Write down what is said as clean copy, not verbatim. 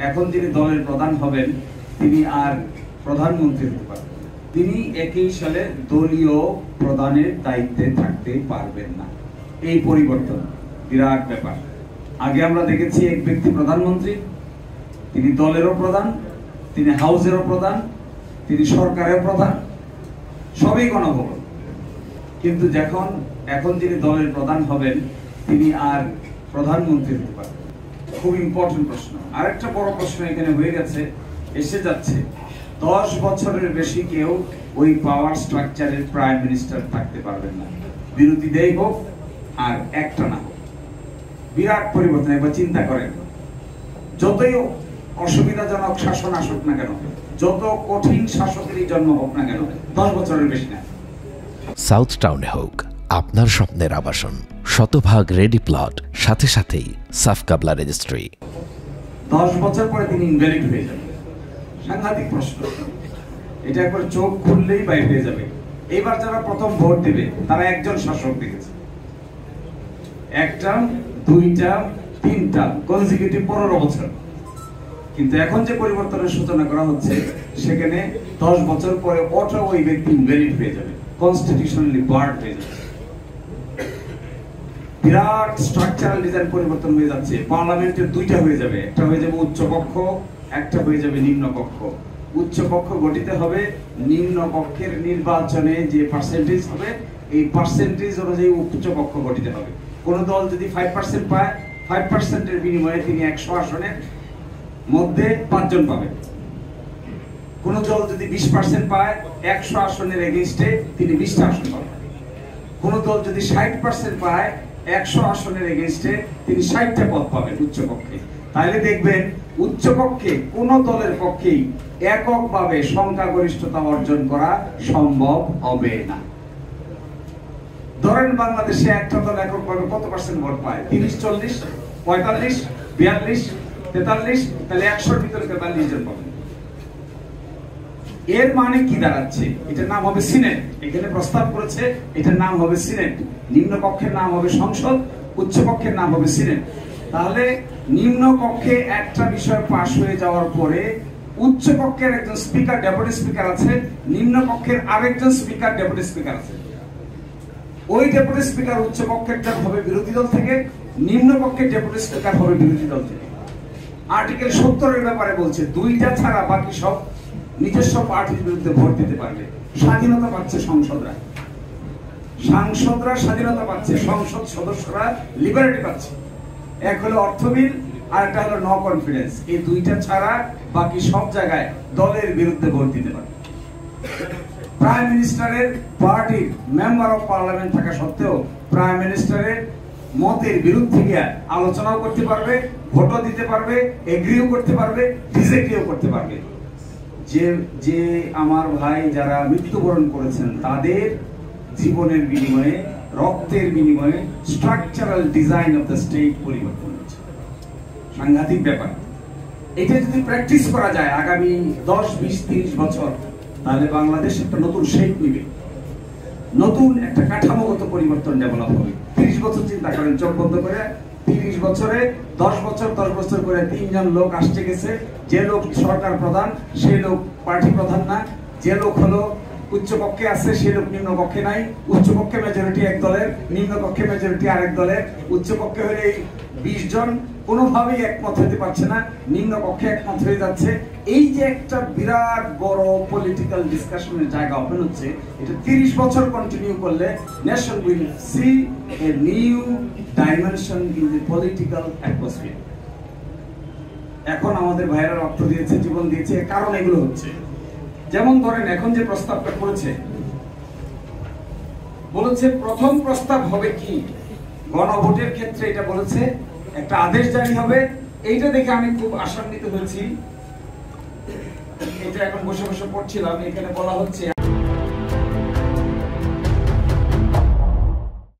এখন যিনি দলের প্রধান হবেন তিনি আর প্রধানমন্ত্রী হতে পারবেন, তিনি একই সালে দলীয় প্রধানের দায়িত্বে থাকতে পারবেন না। এই পরিবর্তন বিরাট ব্যাপার। আগে আমরা দেখেছি এক ব্যক্তি প্রধানমন্ত্রী, তিনি দলেরও প্রধান, তিনি হাউসেরও প্রধান, তিনি সরকারের প্রধান, সবই গণভোট। কিন্তু এখন যিনি দলের প্রধান হবেন তিনি আর প্রধানমন্ত্রী হতে পারবেন। খুব ইম্পর্টেন্ট প্রশ্ন। আরেকটা বড় প্রশ্ন এখানে হয়ে গেছে, এসে যাচ্ছে, 10 বছরের বেশি কেউ ওই পাওয়ার স্ট্রাকচারের প্রাইম মিনিস্টার থাকতে পারবেন না, বিরোধী দেই হোক আর একটা না হোক। বিরাট পরিবর্তন। একবার চিন্তা করেন, যতই অসুবিধাজনক শাসন আসুক না কেন, যত কঠিন শাসকেরই জন্ম হোক না কেন, 10 বছরের বেশি না। সাউথ টাউনে হোক আপনার স্বপ্নের আবাসন, শতভাগ রেডি প্লট, সাথে সাথেই সাফ কাবলা রেজিস্ট্রি। 10 বছর পরে তিনি ইনভ্যালিড হয়ে যাবে। সাংঘাতিক প্রশ্ন। এটা একবার চোখ খুললেই বাইরে হয়ে যাবে। এবার যারা প্রথম ভোট দেবে তারা একজন শাসক দেখেছে, একটা, দুইটা, তিনটা কনজিকিউটিভ 15 বছর। কিন্তু এখন যে পরিবর্তনের সূচনা করা হচ্ছে সেখানে 10 বছর পরে অটো ওই ব্যক্তি ইনভ্যালিড হয়ে যাবে, কনস্টিটিউশনালি বার্ড হয়ে যাবে। বিরাট স্ট্রাকচারাল ডিজাইন পরিবর্তন হয়ে যাচ্ছে। পার্লামেন্টের দুইটা হয়ে যাবে, একটা হয়ে যাবে উচ্চ কক্ষ, একটা হয়ে যাবে নিম্ন কক্ষ। উচ্চ কক্ষ গঠিত হবে, নিম্ন কক্ষের নির্বাচনে যে পার্সেন্টেজ হবে এই পার্সেন্টেজ অনুযায়ী উচ্চ কক্ষ গঠিত হবে। কোন দল যদি 5% পায়, 5%-এর বিনিময়ে তিনি 100 আসনের মধ্যে 5 জন পাবেন। কোন দল যদি 20% পায়, 100 আসনের এগেইনস্টে তিনি 20টা আসন পাবেন। কোন দল যদি 60% পায়, 100 আসনের এগেইনস্টে তিনি 60টা পদ পাবেন উচ্চকক্ষে। তাহলে দেখবেন উচ্চকক্ষে কোন দলের পক্ষেই এককভাবে সংখ্যাগরিষ্ঠতা অর্জন করা সম্ভব হবে না। ধরেন বাংলাদেশে একটা দল এককভাবে কত পার্সেন্ট ভোট পায়? 30, 40, 45, 42, 43, তাহলে 100-র ভিতরে 43 জন পাবেন। এর মানে কি দাঁড়াচ্ছে? এটার নাম হবে সিনেট। এখানে প্রস্তাব করেছে এটার নাম হবে সিনেট। নিম্ন কক্ষের নাম হবে সংসদ, উচ্চ কক্ষের নাম হবে সিনেট। তাহলে নিম্ন কক্ষে একটা বিষয় পাস হয়ে যাওয়ার পরে উচ্চ কক্ষের একজন স্পিকার, ডেপুটি স্পিকার আছে, নিম্ন কক্ষের আরেকজন স্পিকার, ডেপুটি স্পিকার আছে। ওই ডেপুটি স্পিকার উচ্চ কক্ষেরটা হবে বিরোধী দল থেকে, নিম্ন কক্ষের ডেপুটি স্পিকার হবে বিরোধী দল থেকে। আর্টিকেল 70-এর ব্যাপারে বলছে দুইটা ছাড়া বাকি সব নিজস্ব পার্টির বিরুদ্ধে ভোট দিতে পারবে। স্বাধীনতা পাচ্ছে সংসদরা, সাংসদরা স্বাধীনতা পাচ্ছে, সংসদ সদস্যরা লিবার্টি পাচ্ছে। এক হলো অর্থ বিল আর একটা হলো নো কনফিডেন্স। এই দুইটা ছাড়া বাকি সব জায়গায় দলের বিরুদ্ধে ভোট দিতে পারবে। প্রাইম মিনিস্টারের পার্টির মেম্বার অফ পার্লামেন্ট থাকা সত্ত্বেও প্রাইম মিনিস্টারের মতের বিরুদ্ধে গিয়ে আলোচনাও করতে পারবে, ভোটও দিতে পারবে, এগ্রিও করতে পারবে, ডিসএগ্রিও করতে পারবে। যে আমার ভাই যারা মৃত্যুবরণ করেছেন তাদের জীবনের বিনিময়ে, রক্তের বিনিময়ে structural design of the state পরিবর্তন হচ্ছে। সাংঘাতিক ব্যাপার। এটা যদি প্র্যাকটিস করা যায় আগামী 10, 20, 30 বছর, তাহলে বাংলাদেশ একটা নতুন শেপ নিবে, নতুন একটা কাঠামোগত পরিবর্তন ডেভেলপ হবে। 30 বছর চিন্তা করেন, চোখ বন্ধ করে 30 বছরে 10 বছর করে 3 জন লোক আসতে গেছে। যে লোক সরকার প্রধান সে লোক পার্টি প্রধান না, যে লোক হলো উচ্চ কক্ষে আছে সে লোক নিম্ন কক্ষে নাই। উচ্চ কক্ষে মেজরিটি এক দলের, নিম্ন কক্ষে মেজরিটি আরেক দলের। উচ্চ কক্ষে হলে এই 20 জন কোনোভাবেই একমত হতে পারছে না, নিম্ন কক্ষে একমত হয়ে যাচ্ছে। এই যে একটা বিরাট বড় পলিটিক্যাল ডিসকাশনের জায়গা ওপেন হচ্ছে, এটা 30 বছর কন্টিনিউ করলে nation will see a new dimension in the political atmosphere. এখন আমাদের ভাইরা রক্ত দিয়েছে, জীবন দিয়েছে, কারণ এগুলো হচ্ছে। যেমন ধরেন এখন যে প্রস্তাবটা করেছে, বলেছে প্রথম প্রস্তাব হবে কি গণভোটের ক্ষেত্রে, এটা বলেছে একটা আদেশ জারি হবে। এইটা দেখে আমি খুব আশান্বিত হয়েছি। এটা এখন বসে বসে পড়ছিলাম, এখানে বলা হচ্ছে